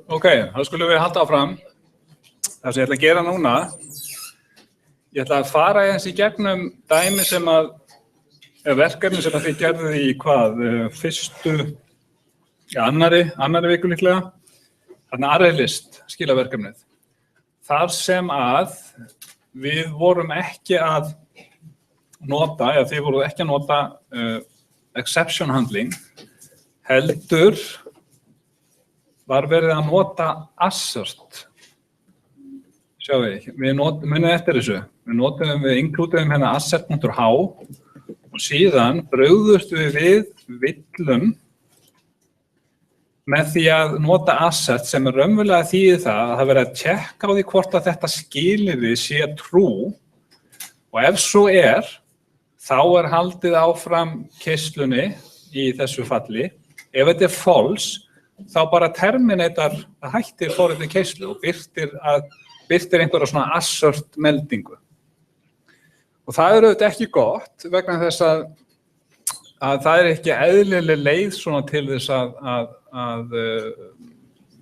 Ok, þá skulum við halda áfram. Það sem ég ætla að gera núna, ég ætla að fara eins í gegnum dæmi sem að, verkefni sem að þið gerðuð í annarri viku líklega, þarna ArrayList skilaverkefnið. Þar sem að við vorum ekki að nota, eða þið voruð ekki að nota exception handling, heldur var verið að nota assert. Sjáum við munum eftir þessu. Við inklúduðum hérna assert.h og síðan brugðust við villum með því að nota assert sem raunverulega þýðir það að það verið að tjekka á því hvort að þetta skilyrði sé true og ef svo þá haldið áfram keyslunni í þessu falli. Ef þetta false, þá bara terminator að hættir forritið keyslu og birtir einhverja svona assert meldingu. Og það auðvitað ekki gott vegna þess að það ekki eðlileg leið svona til þess að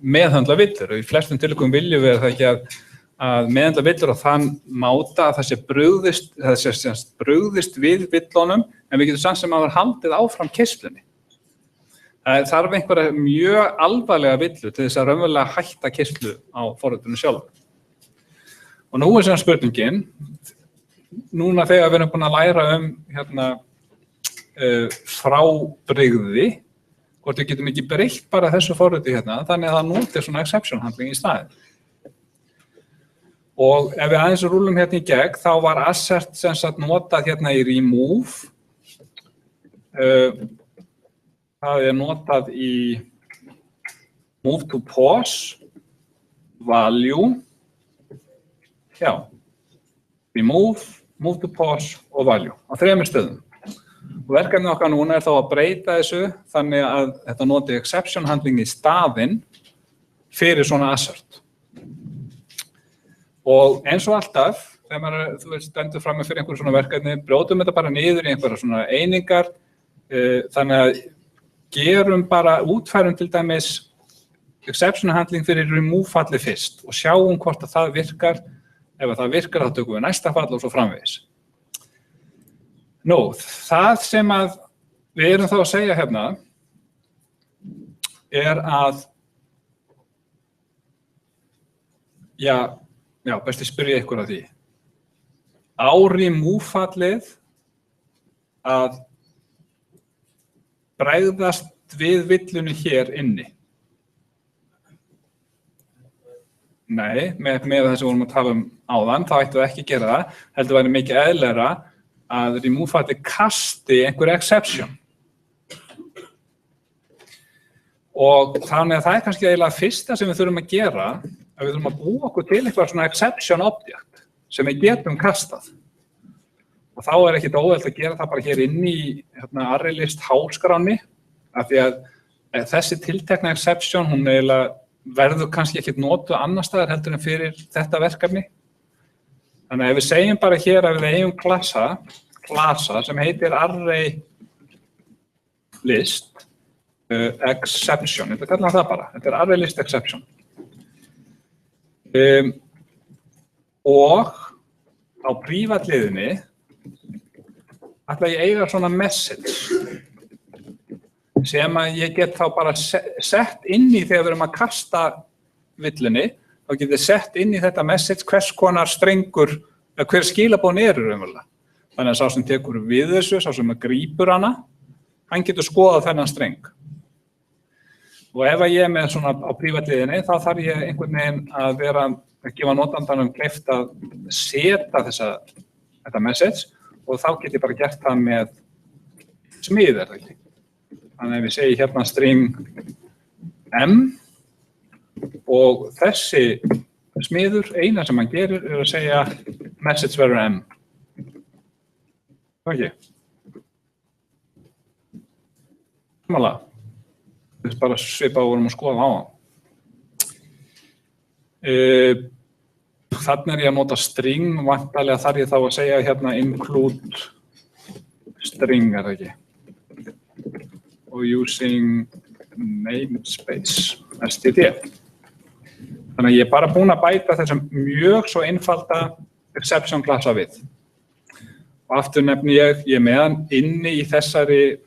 meðhöndla villur. Í flestum tilvikum viljum við það ekki að meðhöndla villur á þann máta að það sé brugðist við villunum en við getum samt sem að haldið áfram keyslunni. Það þarf einhverja mjög alvarlega villu til þess að raunverulega hætta keyslu á forritinu sjálfu. Og nú sem spurningin, núna þegar við erum búin að læra frábrigði, hvort við getum ekki breytt bara þessu forriti hérna, þannig að það noti svona exception handling í staðinn. Og ef við aðeins rúlum hérna í gegn, þá var assert sem sagt notað hérna í remove, það notað í move to pause, value, remove, move to pause og value á 3 stöðum. Og verkefnið okkar núna þá að breyta þessu þannig að þetta noti exception handling í staðinn fyrir svona assert. Og eins og alltaf, þegar þú stendur frammi fyrir einhverju svona verkefni, brjótum þetta bara niður í einhverja svona einingar, þannig að gerum bara útfærum til dæmis exception handling fyrir remove falli fyrst og sjáum hvort að það virkar. Ef það virkar þá tökum við næsta fall og svo framvegis. Nú, það sem að við erum þá að segja hérna að best ég spyrja ykkur að því. Á remove-fallið að bregðast við villunni hér inni? Nei, með það sem við vorum að tala áðan, þá ættum við ekki að gera það, heldur væri mikið eðlilegra að remove-fallið kasti einhver exception. Og þannig að það kannski eiginlega fyrsta sem við þurfum að gera, að við þurfum að búa okkur til eitthvað svona exception object sem við getum kastað. Og þá ekkert óæðilegt að gera það bara hér inn í ArrayList háskráni, af því að þessi tiltekna exception, hún eiginlega verður kannski ekkert notuð annars staðar heldur en fyrir þetta verkefni. Þannig að ef við segjum bara hér að við eigum klasa sem heitir ArrayList exception, þetta kallar það bara, þetta ArrayList exception. Og á prívatliðinni ætla ég eiga svona message sem að ég get þá bara sett inn í þegar við erum að kasta villunni, þá get ég sett inn í þetta message hvers konar strengur, hver skilabón raunverulega. Þannig að sá sem tekur við þessu, sá sem grípur hana, hann getur skoðað þennan streng. Og ef ég með svona á prívatliðinni, þá þarf ég einhvern veginn að gefa notandanum kleift að setja þetta message og þá get ég bara gert það með smíð, það ekki? Þannig að við segjum hérna string m og þessi smiður, eina sem hann gerir að segja message verður m. Ok. Samanlega. Þetta bara svipa og vorum að skoða á hann. Þannig ég að nota string, væntanlega þarf ég þá að segja hérna include string, það ekki? og using namespace, std. Þannig að ég bara búin að bæta þessum mjög svo einfalda exception klassa við. Og aftur nefni ég með hann inni í þessari,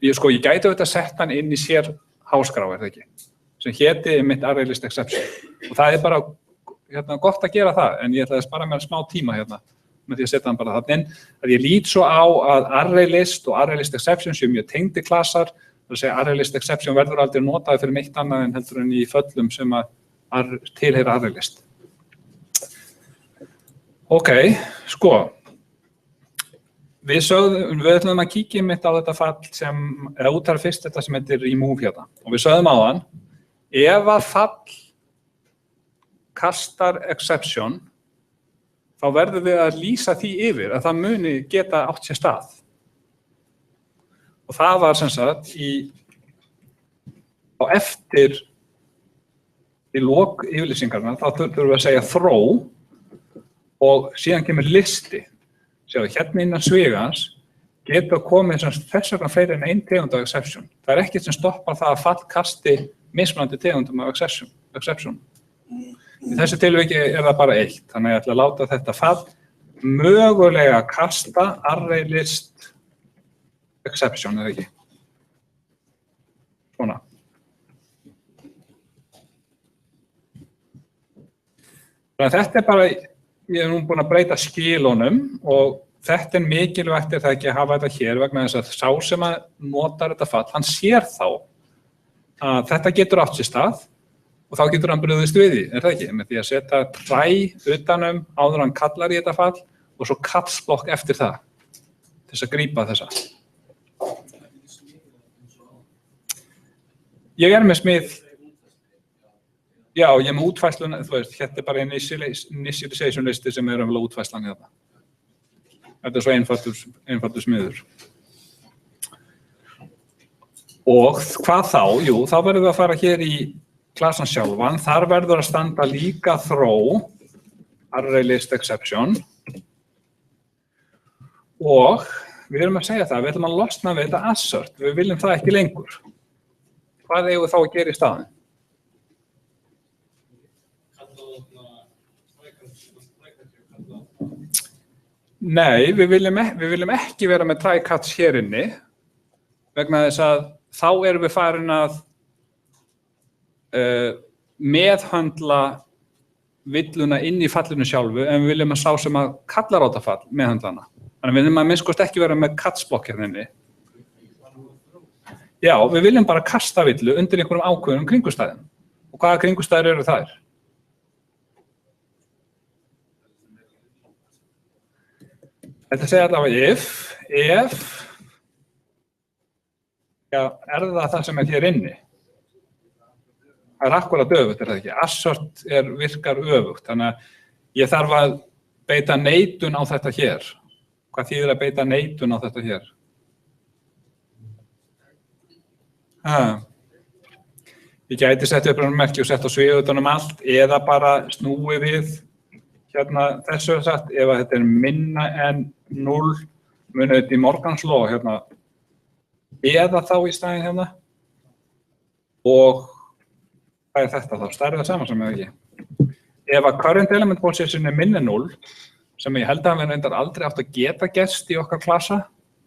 ég gæti auðvitað sett hann inn í sér háskrá, það ekki? Sem héti mitt ArrayList exception. Og það bara gott að gera það, en ég ætla að spara mér smá tíma með því að setja hann bara þarna inn. Að ég lít svo á að ArrayList og ArrayList exception séu mjög tengdi klassar, það að segja ArrayList exception verður aldrei notaði fyrir neitt annað en heldur en í föllum sem að tilheyra ArrayList. Ok, við ætlum að kíkja mitt á þetta fall sem, eða úttar fyrst þetta sem heitir remove hérna. Og við sögðum á hann, ef að fall kastar exception, þá verðum við að lýsa því yfir að það muni geta átt sér stað. Og það var sem sagt á eftir í lok yfirlýsingarna, þá þurfum við að segja throw og síðan kemur listi. Sjáðu, hérna innan svigans geta komið þess vegna fleiri en ein tegund af exception. Það ekkert sem stoppar það að fall kasti mismunandi tegundum af exception. Í þessu tilviki það bara eitt, þannig að ég ætla að láta þetta fall mögulega kasta ArrayList exception, eða ekki? Svona. Þannig að þetta bara, ég nú búin að breyta skilunum og þetta mikilvægt það ekki að hafa þetta hér vegna þess að sá sem að notar þetta fall, hann sér þá að þetta getur átt sér stað og þá getur hann brugðist við því, það ekki? Með því að setja try utanum áður hann kallar í þetta fall og svo kallsblokk eftir það til þess að grípa þessa. Ég með smið. Já, ég með útfærsluna, þú veist, hérna bara initialization listi sem útfærslan hérna. Þetta svo einfaldur smiður. Og hvað þá? Jú, þá verðum við að fara hér í klassan sjálfan. Þar verður að standa líka throw, ArrayList exception. Og við erum að segja það, við ætlum að losna við þetta assert. Við viljum það ekki lengur. Hvað eigum við þá að gera í staðinn? Nei, við viljum ekki vera með try-catch hér inni vegna þess að þá erum við farin að meðhöndla villuna inn í fallinu sjálfu en við viljum að sá sem að kallar á þetta fall meðhöndlana. Þannig við viljum að minnst ekki vera með catch-blokk hérna inni. Já, við viljum bara kasta villu undir einhverjum ákveðnum kringumstæðum. Og hvaða kringumstæður eru þær? Þetta segir allavega ef, já, það sem hér inni? Það akkúrat öfugt, það ekki? Assert virkar öfugt, þannig að ég þarf að beita neitun á þetta hér. Hvað þýðir að beita neitun á þetta hér? Ég gæti sett upp merki og sett á svið utan allt eða bara snúi við hérna þessu sagt, ef þetta minna en 0 munið þetta í Morgans law hérna, eða þá í staðinn hérna og hvað þetta þá? Stærðið það saman sem eða ekki. Ef að current element position minni 0 sem ég held að við reyndar aldrei átt að geta gerst í okkar klassa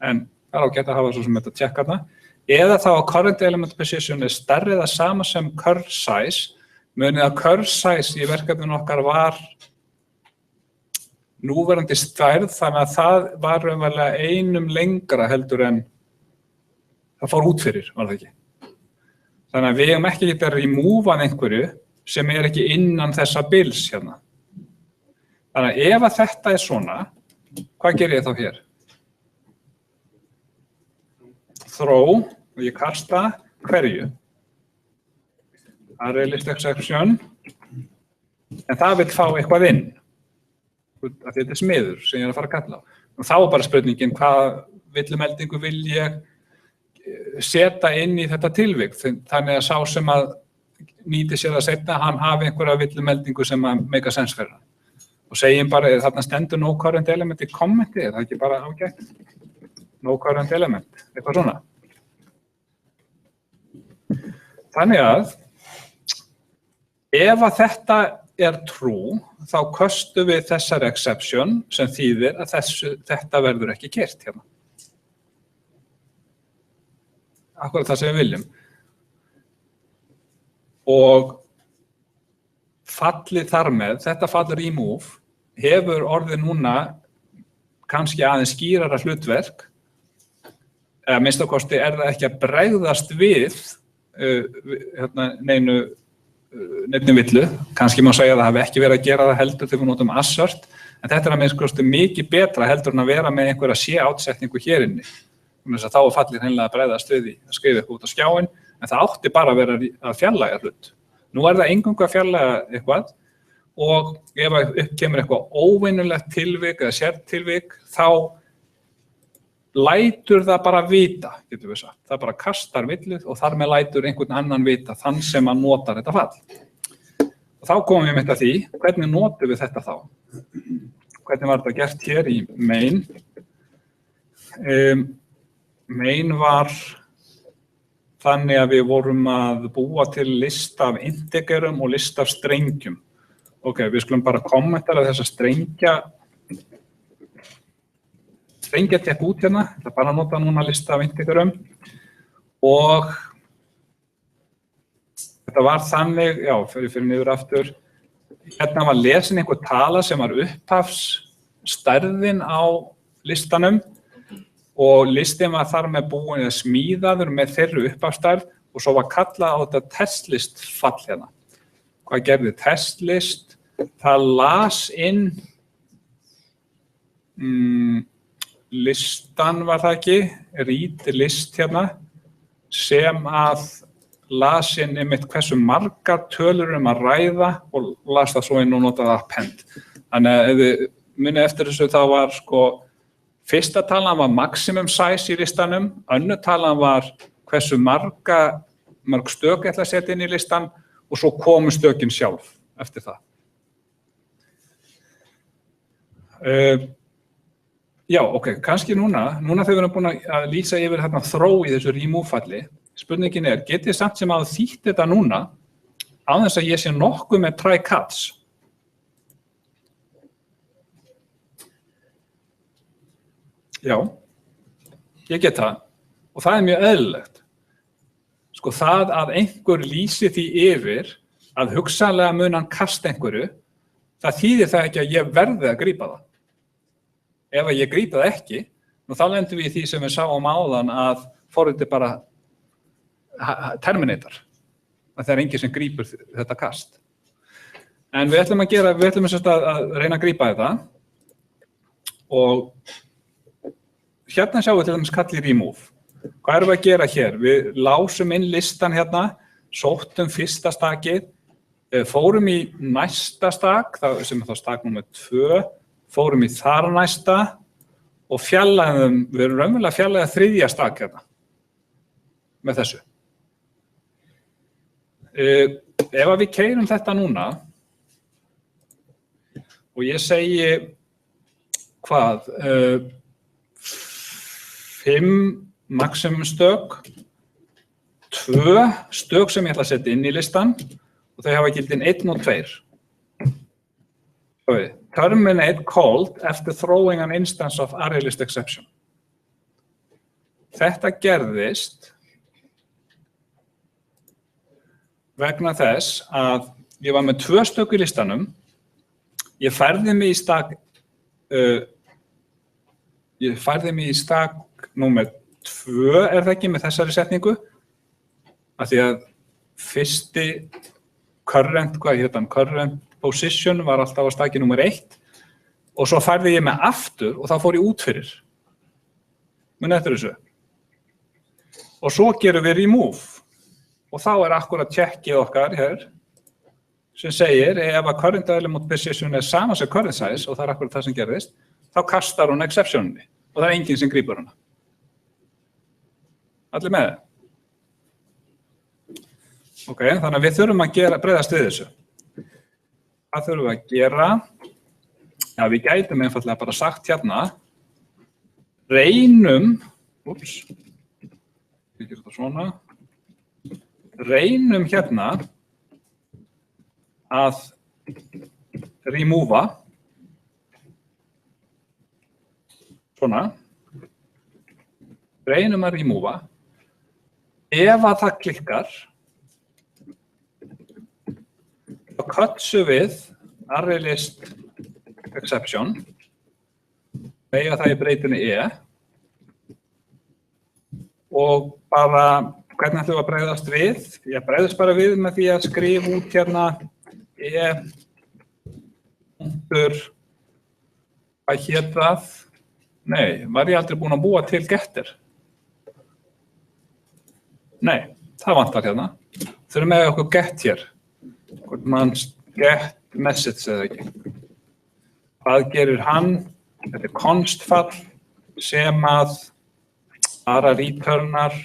en það á geta að hafa svo sem þetta tjekka þarna eða þá að current element position stærrið það sama sem curve size munið að curve size í verkefninu okkar var núverandi stærð, þannig að það var raunverulega einum lengra heldur en það fór út fyrir, var það ekki. Þannig að við hefum ekki getið að remúfað einhverju sem ekki innan þessa bils hérna. Þannig að ef að þetta svona, hvað ger ég þá hér? Throw, og ég kasta hverju? ArrayList exception, en það vill fá eitthvað inn. Að þetta smiður sem ég að fara að kalla á. Og þá bara spurningin, hvað villumeldingu vil ég setja inn í þetta tilvik? Þannig að sá sem að nýti sér að setja, hann hafi einhverja villumeldingu sem að make a sense fyrir hann. Og segjum bara, þarna stendur no current element í kommenti, er það ekki bara ágætt? No current element, eitthvað svona. Þannig að ef að þetta trú, þá köstum við þessari exception sem þýðir að þetta verður ekki keyrt hérna. Akkurat það sem við viljum. Og fallið þar með, þetta fall remove, hefur orðið núna kannski aðeins skýrara hlutverk, eða minnst á kosti það ekki að bregðast við neinni villu, kannski má segja að það hafi ekki verið að gera það heldur þegar við notum assert, en þetta að minnst kosti mikið betra heldur en að vera með einhverja sé-átsetningu hér inni. Þess að þá fallið hreinlega að bregðast við því að skrifa eitthvað út á skjáinn, en það átti bara að vera að fjarlægja hlut. Nú það eingöngu að fjarlægja eitthvað og ef upp kemur eitthvað óvenjulegt tilvik eða sértilvik, þá lætur það bara vita, getum við sagt. Það bara kastar villið og þar með lætur einhvern annan vita, þann sem að notar þetta fall. Og þá komum við með því, hvernig notum við þetta þá? Hvernig var þetta gert hér í main? Main var þannig að við vorum að búa til lista af integerum og lista af strengjum. Ok, við skulum bara kommentara þessa strengja tek út hérna, þetta bara nota núna lista af integerum og þetta var þannig, já, fyrir niður aftur, hérna var lesin einhver tala sem var upphafsstærðin á listanum og listin var þar með búin eða smíðaður með þeirri upphafsstærð og svo var kallað á þetta testlist fall hérna. Hvað gerði testlist? Það las inn listan var það ekki, read list hérna, sem að las inn einmitt hversu margar tölur að ræða og las það svo inn og notaði append. Þannig að ef þið munið eftir þessu þá var fyrsta talan var maximum size í listanum, önnur talan var hversu mörg stök ætla að setja inn í listan og svo komu stökin sjálf eftir það. Já, ok, kannski núna þegar við erum búin að lýsa yfir hérna þró í þessu remove-falli, spurningin getið þið samt sem að þýtt þetta núna á þess að ég sé nokkuð með try catch? Já, ég get það og það mjög eðlilegt. Sko það að einhver lýsi því yfir að hugsanlega mun hann kasta einhverju, það þýðir það ekki að ég verði að grípa það. Ef ég grípa það ekki, þá lendum við í því sem við sáum áðan að forritið bara terminator. Það enginn sem grípur þetta kast. En við ætlum að reyna að grípa þetta og hérna sjáum við til dæmis kall í remove. Hvað erum við að gera hér? Við lásum inn listan hérna, sóttum fyrsta stakið, fórum í næsta stak, sem þá stak númer 2, fórum í þar næsta og við erum raunverulega að fjarlægja þriðja stak hérna með þessu. Ef við keyrum þetta núna og ég segi hvað, 5 maximum stök, 2 stök sem ég ætla að setja inn í listan og þau hafa gildin 1 og 2. Terminate called after throwing an instance of ArrayList exception. Þetta gerðist vegna þess að ég var með 2 stök í listanum, ég færði mig í stak númer 2, það ekki með þessari setningu, af því að fyrsti current position var alltaf á staki númer 1 og svo færði ég mig aftur og þá fór ég út fyrir. Munið eftir þessu. Og svo gerum við remove og þá akkurat checkið okkar hér sem segir ef að current element position sama sem current size og það akkurat það sem gerðist, þá kastar hún exceptioninni og það enginn sem grípur hana. Allir með það? Ok, þannig að við þurfum að bregðast við þessu. Hvað þurfum við að gera? Já, við gætum einfaldlega bara sagt hérna, reynum reynum hérna að remova, svona, reynum að remova, ef að það klikkar, þá kötsu við ArrayList exception, eiga það í breytunni og bara hvernig ætlum við að bregðast við? Ég bregðast bara við með því að skrifa út hérna hvað hét það? Nei, var ég aldrei búinn að búa til getter? Nei, það vantar hérna. Þurfum með okkur get hér. Hvort mann get message eða ekki. Hvað gerir hann? Þetta constfall sem að bara returnar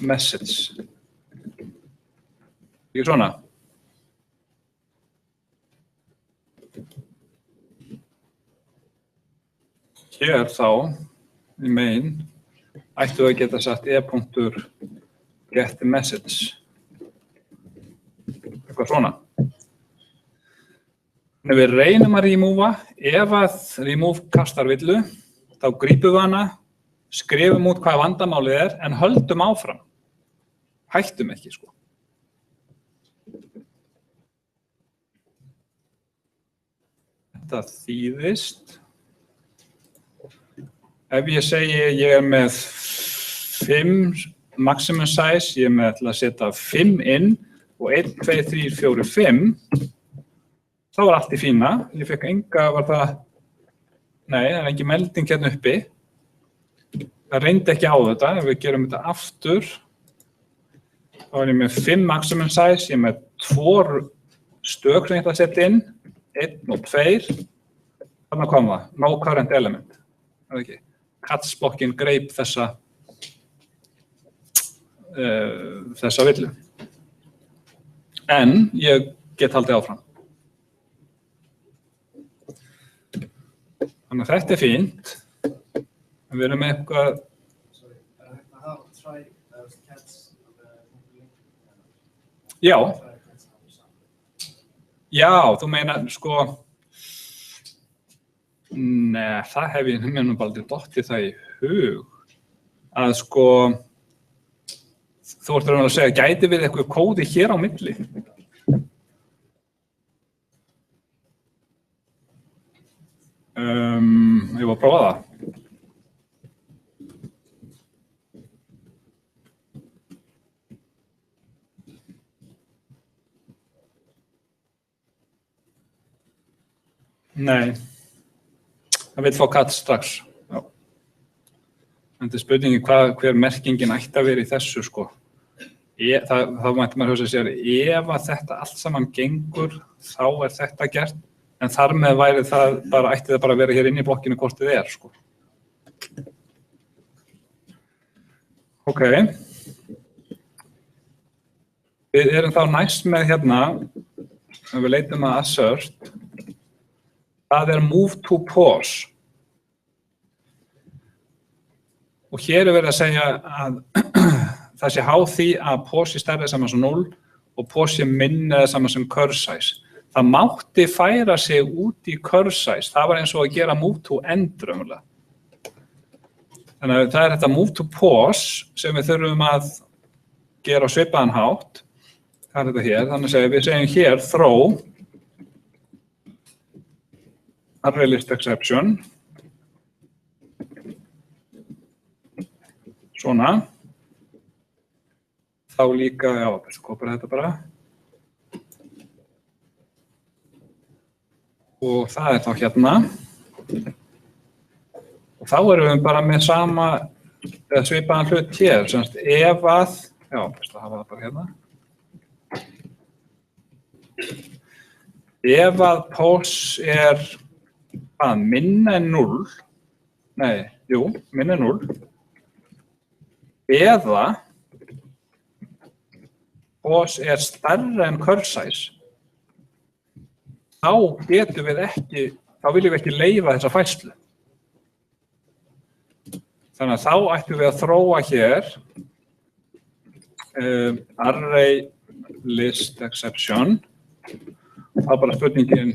message. Ekki svona? Hér þá, í main, ættu að geta sagt e.getMessage. Eitthvað svona. Ef við reynum að remova, ef að remove kastar villu, þá grípum við hana, skrifum út hvað vandamálið en höldum áfram. Hættum ekki, sko. Þetta þýðist. Ef ég segi ég með 5 maximum size, ég með að setja 5 inn og 1, 2, 3, 4, 5, þá var allt í fína. Ég fekk enga, var það, nei, það er ekki melding hérna uppi. Það reyndi ekki á þetta, ef við gerum þetta aftur, þá er ég með 5 maximum size, ég með 2 stök sem ég ætla að setja inn, 1 og 2, þarna kom það, no current element, það er ekki. Katsblokkin greip þessa villu. En ég get haldið áfram. Þannig að þetta fínt. Við erum með eitthvað... Já. Já, þú meina, sko... Nei, það hef ég mér bara aldrei dottið það í hug. Að sko, þú ert að segja, gæti við eitthvað kóði hér á milli? Ég var að prófa það. Nei. Það vil fá katt strax. Já. En þetta er spurningin hver merkingin ætti að vera í þessu, sko. Þá mætti maður hugsa sér, ef að þetta allt saman gengur, þá er þetta gert, en þar með væri það bara, ætti það bara að vera hér inn í blokkinu hvort þið er, sko. Ok. Við erum þá næst með hérna, ef við leitum að assert, það er move to pause. Og hér er verið að segja að það sé háð því að pause er stærri saman sem 0 og pause er minni saman sem curve size. Það mátti færa sig út í curve size. Það var eins og að gera move to end raunverulega. Þannig að það er þetta move to pause sem við þurfum að gera á svipaðan hátt. Það er þetta hér. Þannig að við segjum hér throw ArrayList exception. Svona. Þá líka, já, kopar þetta bara. Og það er þá hérna. Og þá erum við bara með sama, eða svipaðan hlut hér, semst ef að, já, best að hafa það bara hérna. Ef að pause er minna en 0, nei, jú, minna en 0, eða pause er stærra en curve size, þá getum við ekki, þá viljum við ekki leyfa þessa færslu. Þannig að þá ættum við að þróa hér array list exception. Það bara spurningin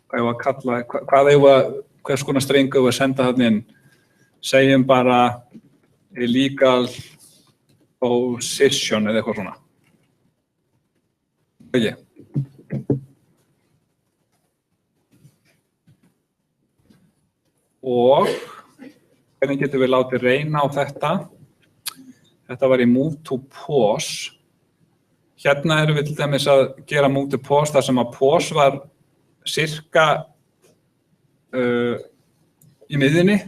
hvað ég að kalla, hvers konar streng ég að senda þarna inn. Segjum bara illegal position eða eitthvað svona. Ekki. Og hvernig getum við látið reyna á þetta? Þetta var í move to pause. Hérna erum við til dæmis að gera move to pause þar sem að pause var sirka í miðjunni.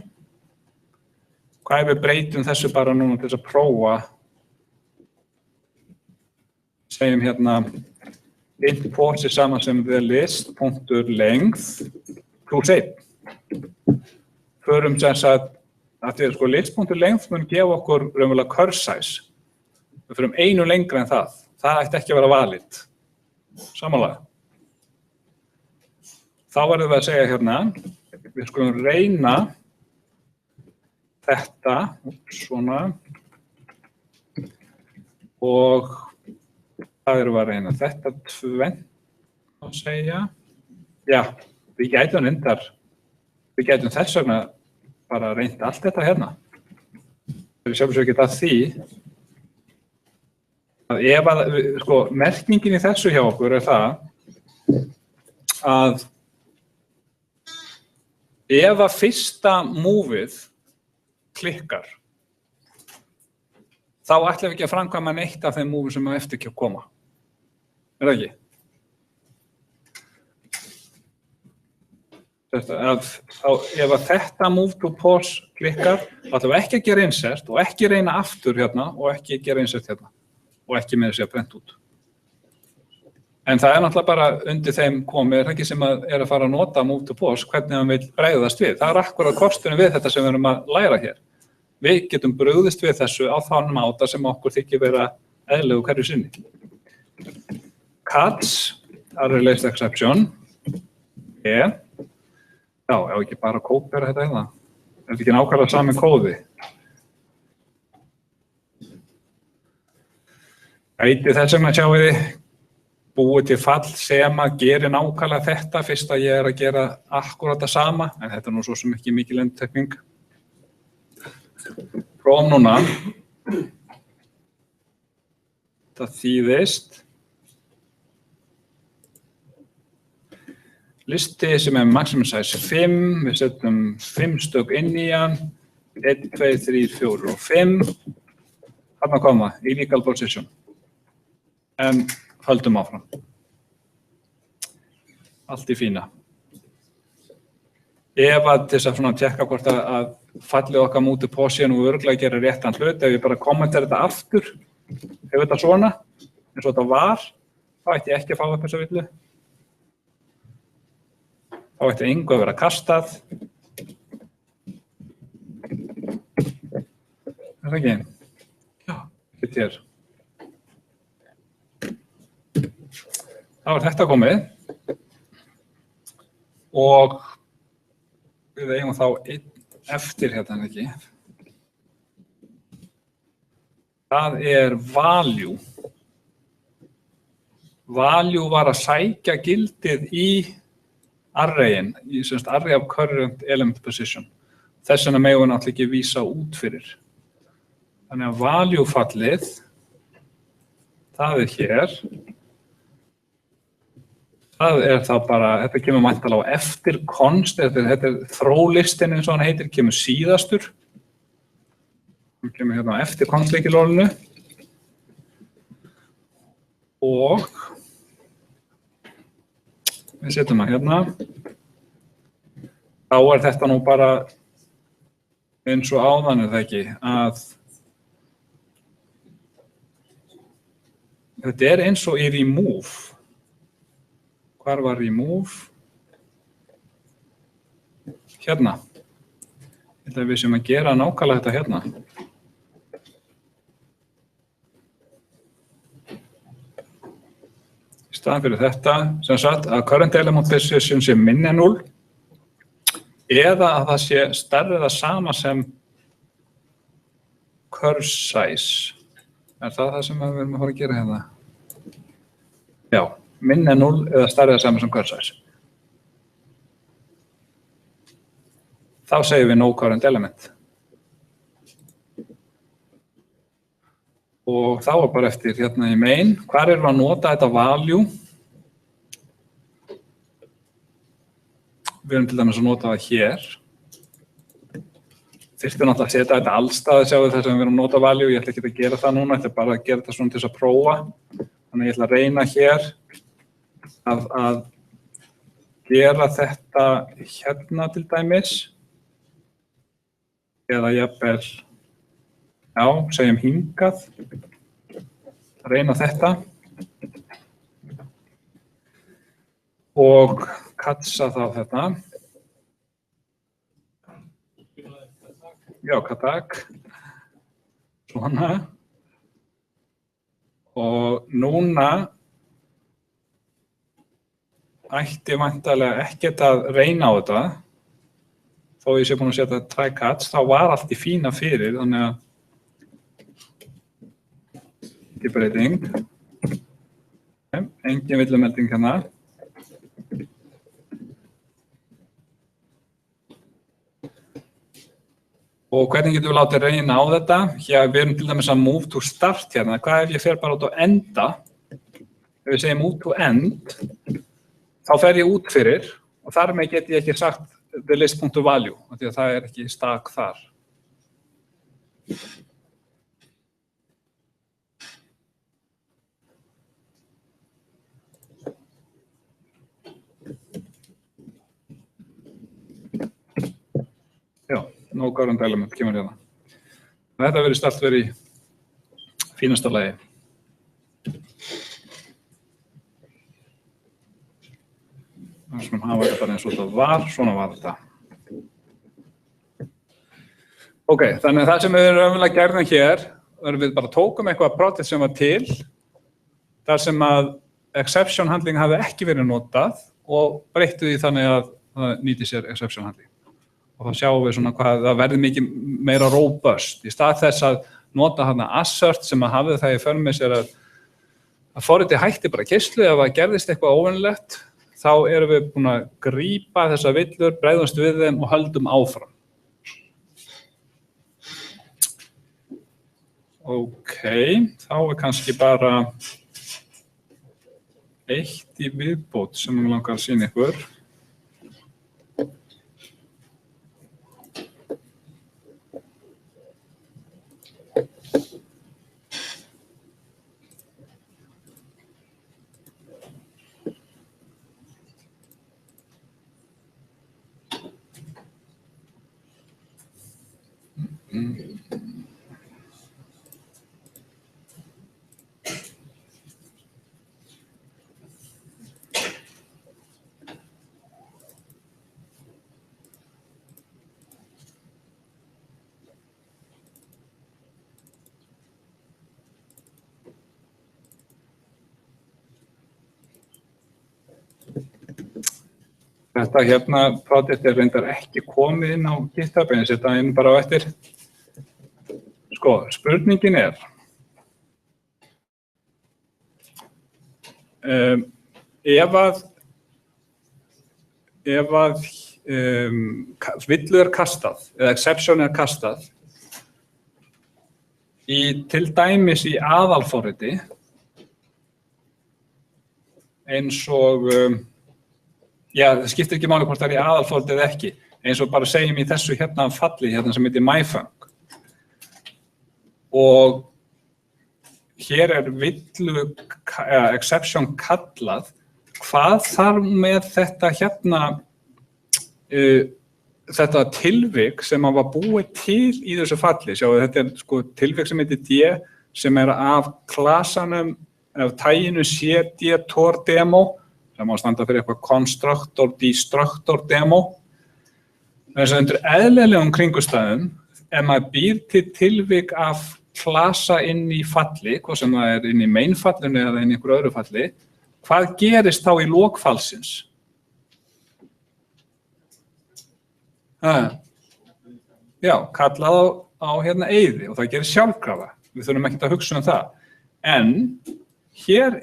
Hvað ef við breytum þessu bara núna til þess að prófa? Segjum hérna int pause er saman sem the list.length plus 1. Förum sem sagt að því að list.length mun gefa okkur raunverulega curve size. Við förum einu lengra en það. Það ætti ekki að vera valid. Samanlega. Þá verðum við að segja hérna, við skulum reyna þetta, svona, og það erum við að reyna þetta tvennt að segja. Já, við gætum þess vegna bara reynt allt þetta hérna. Það er sjálfsög ekki það því að ef að, merkingin í þessu hjá okkur er það að ef að fyrsta múfið klikkar, þá ætlum við ekki að framkvæma neitt af þeim múfið sem á eftir ekki að koma. Er það ekki? Ef að þetta move to pause klikkar, þá ætlum við ekki að gera insert og ekki reyna aftur hérna og ekki gera insert hérna og ekki með þessi að prenta út. En það er náttúrulega bara undir þeim komið, ekki sem að fara að nota move to pause, hvernig hann vil bregðast við. Það er akkurat kosturinn við þetta sem við erum að læra hér. Við getum brugðist við þessu á þann máta sem okkur þykir vera eðlilegu hverju sinni. Cats, array list exception, já, ef ekki bara kópera þetta eða. Er þetta ekki nákvæmlega sami kóði? Ætti þess vegna sjáum við búið til fall sem að gera nákvæmlega þetta fyrst að ég að gera akkurat það sama, en þetta er nú svo sem ekki mikil endurtekning. Prófum núna. Það þýðist listi sem er maximum size 5, við setjum 5 stök inn í hann, 1, 2, 3, 4 og 5. Þarna koma, illegal position. En höldum áfram. Allt í fína. Ef að til þess að tjekka hvort að fallið okkar múti position og örugglega gera réttan hlut, ef ég bara kommentar þetta aftur, ef þetta svona, eins og þetta var, þá ætti ég ekki að fá upp þessa villu. Þá ætti engu að vera kastað. Er það ekki? Já, þetta hér. Þá er þetta komið. Og við eigum þá einn eftir hérna, ekki? Það er value. Value var að sækja gildið í arrayin, array of current element position. Þess vegna megum við náttúrulega ekki vísa út fyrir. Þannig að value fallið, það er hér. Það er þá bara, þetta kemur væntanlega á eftir const, þetta er throw-listin eins og hann heitir, kemur síðastur. Hann kemur hérna á eftir const-lykilorðinu. Og við setjum það hérna. Þá er þetta nú bara eins og áðan er það ekki, að þetta er eins og í remove. Hvar var remove? Hérna. Þetta við sem að gera nákvæmlega þetta hérna. Í staðan fyrir þetta, sem sagt að current element position sé minni en 0 eða að það sé stærri eða sama sem curve size. það sem við erum að fara að gera hérna? Já, minna en 0 eða stærri eða sama sem cursor. Þá segjum við no current element. Og þá bara eftir hérna í main, hvar erum við að nota þetta value? Við erum til dæmis að nota það hér. Þyrftum náttúrulega að setja þetta allstaði, sjáu þess að við erum að nota value, ég ætla ekki að gera það núna, ég ætla bara að gera þetta svona til þess að prófa. Þannig ég ætla að reyna hér að gera þetta hérna til dæmis. Eða jafnvel, já, segjum hingað, reyna þetta. Og katsa þá þetta. Já, katak. Svona. Og núna ætti væntanlega ekkert að reyna á þetta. Þó ég sé búin að setja try cuts, þá var allt í fína fyrir, þannig að ekki breyting. Engin villumelding hérna. Og hvernig getum við látið reyna á þetta? Hér við erum til dæmis að move to start hérna. Hvað ef ég fer bara út á enda? Ef við segjum move to end, þá fer ég út fyrir og þar með get ég ekki sagt the list.value, því að það ekki stak þar. Já. No current element kemur hérna. Þetta verðist allt verið í fínasta lagi. Það sem hafa þetta bara eins og þetta var, svona var þetta. Ok, þannig að það sem við erum öfnilega gerðum hér, erum við bara tókum eitthvað project sem var til, þar sem að exception handling hafi ekki verið notað og breyttu því þannig að það nýti sér exception handling. Og þá sjáum við svona hvað það verður mikið meira robust. Í stað þess að nota hana assert sem að hafði það í för með sér að forritið hætti bara keyrslu ef það gerðist eitthvað óvenjulegt, þá erum við búin að grípa þessar villur, bregðumst við þeim og höldum áfram. Ok, þá kannski bara eitt í viðbót sem ég langar að sýna ykkur. Þetta hérna projekt reyndar ekki komið inn á GitHub, en ég setja inn bara á eftir. Sko, spurningin ef að villu kastað, eða exception kastað, til dæmis í aðalforriti, eins og já, það skiptir ekki máli hvort það í aðalforriti eða ekki, eins og bara segjum í þessu hérna falli hérna sem heitir myfunc. Og hér villu exception kallað, hvað þarf með þetta hérna þetta tilvik sem var búið til í þessu falli. Sjáu, þetta sko tilvik sem heitir D, sem af klasanum, af taginu cd-tor demo, sem má standa fyrir eitthvað constructor, destructor demo. Þess að undir eðlilegum kringumstæðum, ef maður býr til tilvik af klasa inn í falli, hvað sem það inn í mainfallinu eða inn í einhverju öðru falli, hvað gerist þá í lokfallsins? Já, kallað á hérna eyði og það gerir sjálfkrafa. við þurfum ekkert að hugsa það. En hér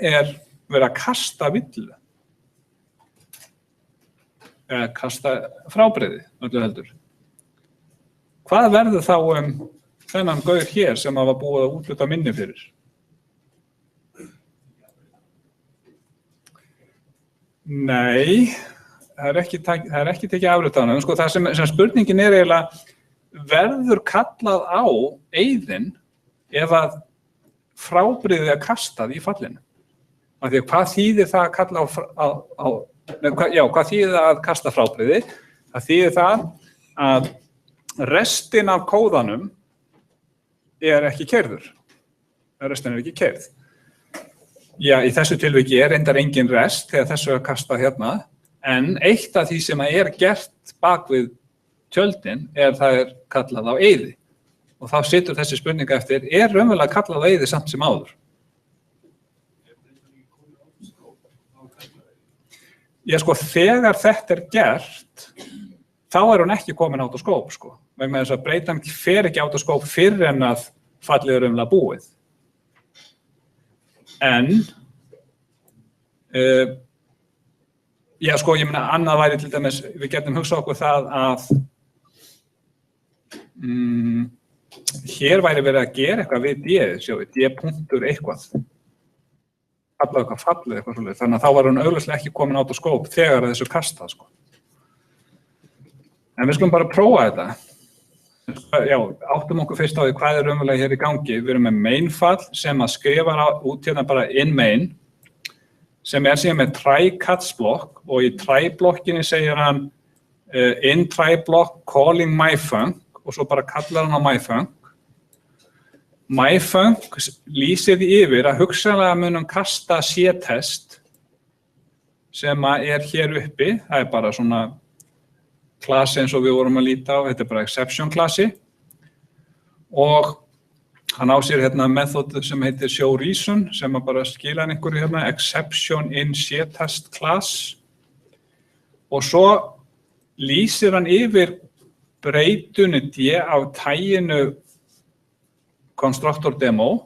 verið að kasta villu. Eða kasta frábrigði, öllu heldur. Hvað verður þá þennan gaur hér sem var búið að útluta minni fyrir? Nei, það er ekki tekið afrit á hana. Sko, það sem spurningin eiginlega, verður kallað á eyðin ef að frábrigðið kastað í fallinu? Af því að hvað þýðir það að kalla hvað þýðir það að kasta frábrigði? Það þýðir það að restin af kóðanum ekki keyrður. Restin ekki keyrð. Já, í þessu tilviki reyndar engin rest þegar þessu kastað hérna, en eitt af því sem gert bak við tjöldin það kallað á eyði. Og þá situr þessi spurning eftir, raunverulega kallað á eyði samt sem áður? Já, sko, þegar þetta gert, þá hún ekki komin át á skóp, sko. Vegna þess að breytan fer ekki át á skóp fyrr en að fallið raunverulega búið. En, já, sko, ég meina, annað væri til dæmis, við getum hugsað okkur það að hér væri verið að gera eitthvað við d-punktur eitthvað. Fallið eitthvað svolítið. Þannig að þá var hún augljóslega ekki komin át á skóp þegar þessu kastað, sko. En við skulum bara prófa þetta. Já, áttum okkur fyrst á því hvað raunverulega hér í gangi. Við erum með mainfall sem að skrifa út hérna bara in main, sem síðan með try-catch blokk, og í try-blokkinni segir hann in try-block calling myfunc, og svo bara kallar hann á myfunc. Myfunc lýsir því yfir að hugsanlega munum kasta C-test sem hér uppi. Það bara svona klasi eins og við vorum að líta á. Þetta bara exception klasi. Og hann á sér hérna method sem heitir show reason sem bara skila einhverju hérna exception in C-test class. Og svo lýsir hann yfir breytunni D á taginu constructor demo,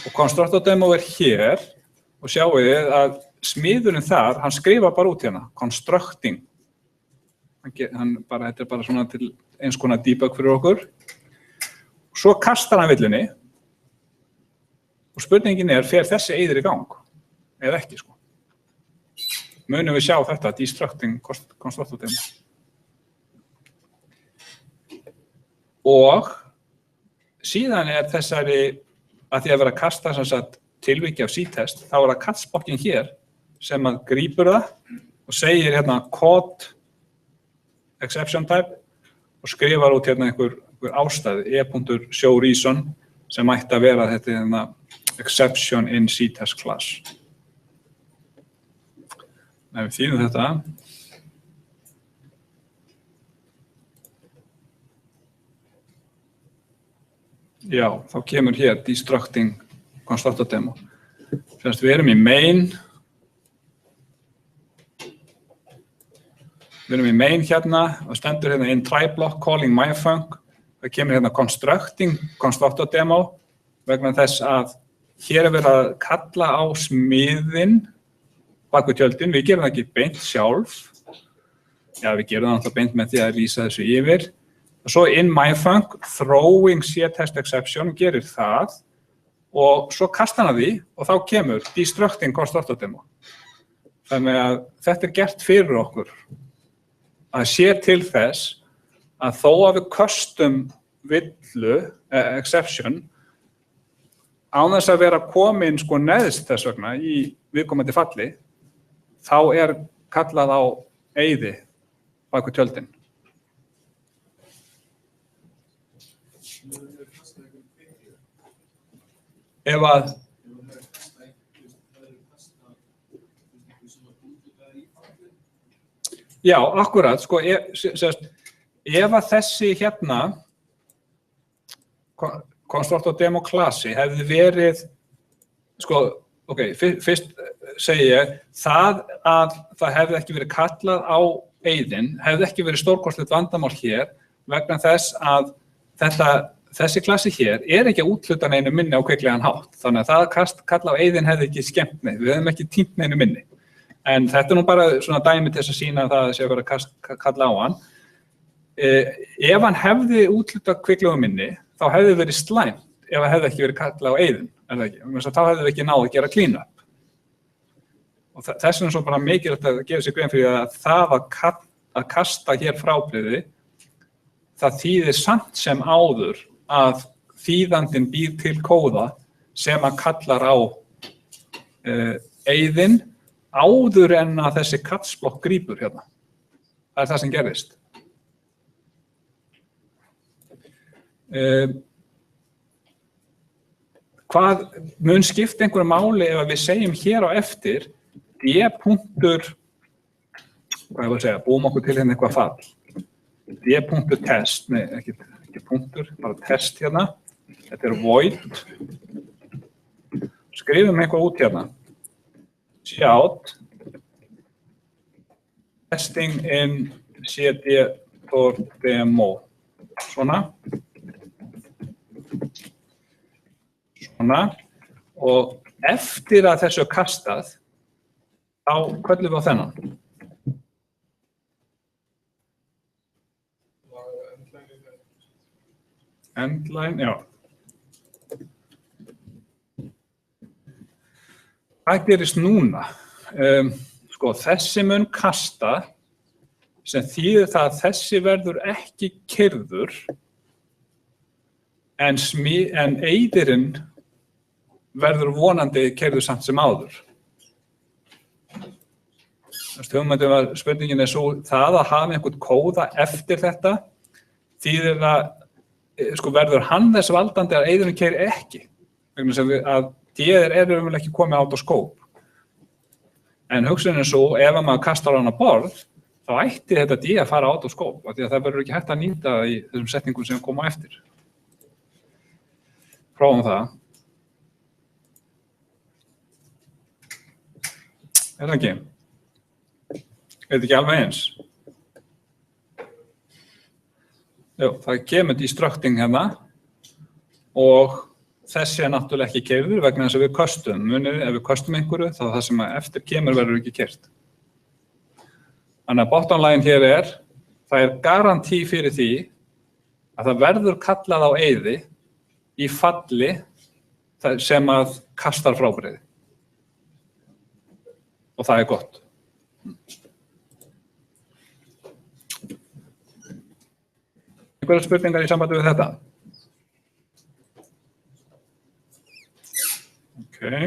og constructor demo hér, og sjáu þið að smiðurinn þar, hann skrifa bara út hérna, constructing. Þetta bara svona til eins konar debug fyrir okkur. Svo kastar hann villunni, og spurningin fer þessi eyðir í gang, eða ekki, sko. Munum við sjá þetta, destructing constructor demo. Og síðan þessari, að því að vera að kasta tilviki af C-test, þá það catch-blokkin hér sem að grípur það og segir hérna code exception type og skrifar út hérna einhver ástæði, e.show reason, sem ætti að vera þetta hérna exception in C-test class. Ef við þýðum þetta, já, þá kemur hér destructing constructor demo. Við erum í main. Við erum í main hérna og stendur hérna in try block calling myfunc. Það kemur hérna constructing constructor demo vegna þess að hér verið að kalla á smiðinn bak við tjöldin. Við gerum það ekki beint sjálf. Já, við gerum það alltaf beint með því að lýsa þessu yfir. Og svo in myfunc, throwing C-test exception gerir það og svo kastar hann því og þá kemur destructing constructor demo. Þannig að þetta gert fyrir okkur að sé til þess að þó að við köstum villu, exception, án þess að vera komin sko neðst þess vegna í viðkomandi falli, þá kallað á eyði bak við tjöldin. Ef að já, akkurat, sko, ef að þessi hérna constructor demo klasi hefði verið, sko, ok, fyrst segi ég, það að það hefði ekki verið kallað á eyðin, hefði ekki verið stórkostlegt vandamál hér vegna þess að þessi klassi hér ekki að úthluta neinu minni á kviklegan hátt, þannig að það kalla á eyðin hefði ekki skemmt neitt, við hefðum ekki týnt neinu minni. En þetta nú bara svona dæmi til þess að sýna að það sé að vera að kalla á hann. Ef hann hefði úthlutað kviklegu minni, þá hefði verið slæmt ef það hefði ekki verið kalla á eyðin, er það ekki? Þá hefði við ekki náð að gera clean up. Og þess vegna svo bara mikilvægt að gefa sér grein fyrir að það að kasta hér frábrigði, það þýðir samt sem áður að þýðandinn býr til kóða sem að kallar á eyðin áður en að þessi katsblokk grípur hérna. Það er það sem gerðist. Hvað mun skipta einhverju máli ef við segjum hér á eftir d-punktur, hvað ég vil segja, búum okkur til hérna eitthvað fall. D-punktur test, nei, ekki punktur, bara test hérna. Þetta void. Skrifum eitthvað út hérna. Shout testing in cd.demo. Svona. Og eftir að þessu er kastað, þá köllum við á þennan. Endline, já. Hvað gerist núna? Þessi mun kasta, sem þýðir það að þessi verður ekki keyrður, en eyðirinn verður vonandi keyrður samt sem áður. Spurningin svo það að hafa einhvern kóða eftir þetta, þýðir að verður hann þess valdandi að eyðirinn keyri ekki. Vegna þess að d-ir ekki komið át á skóp. En hugsunin svo, ef maður kastar á hana borð, þá ætti þetta d að fara át á skóp, af því að það verður ekki hægt að nýta í þessum setningum sem koma eftir. Prófum það. Það ekki? Þetta ekki alveg eins? Jú, það kemur destructing hérna og þessi náttúrulega ekki keyrður vegna þess að við köstum. Munið, ef við köstum einhverju, þá það sem eftir kemur verður ekki keyrt. Þannig að bottom line hér það garantí fyrir því að það verður kallað á eyði í falli sem að kastar frábrigði. Og það gott. Einhverjar spurningar í sambandi við þetta? Okay.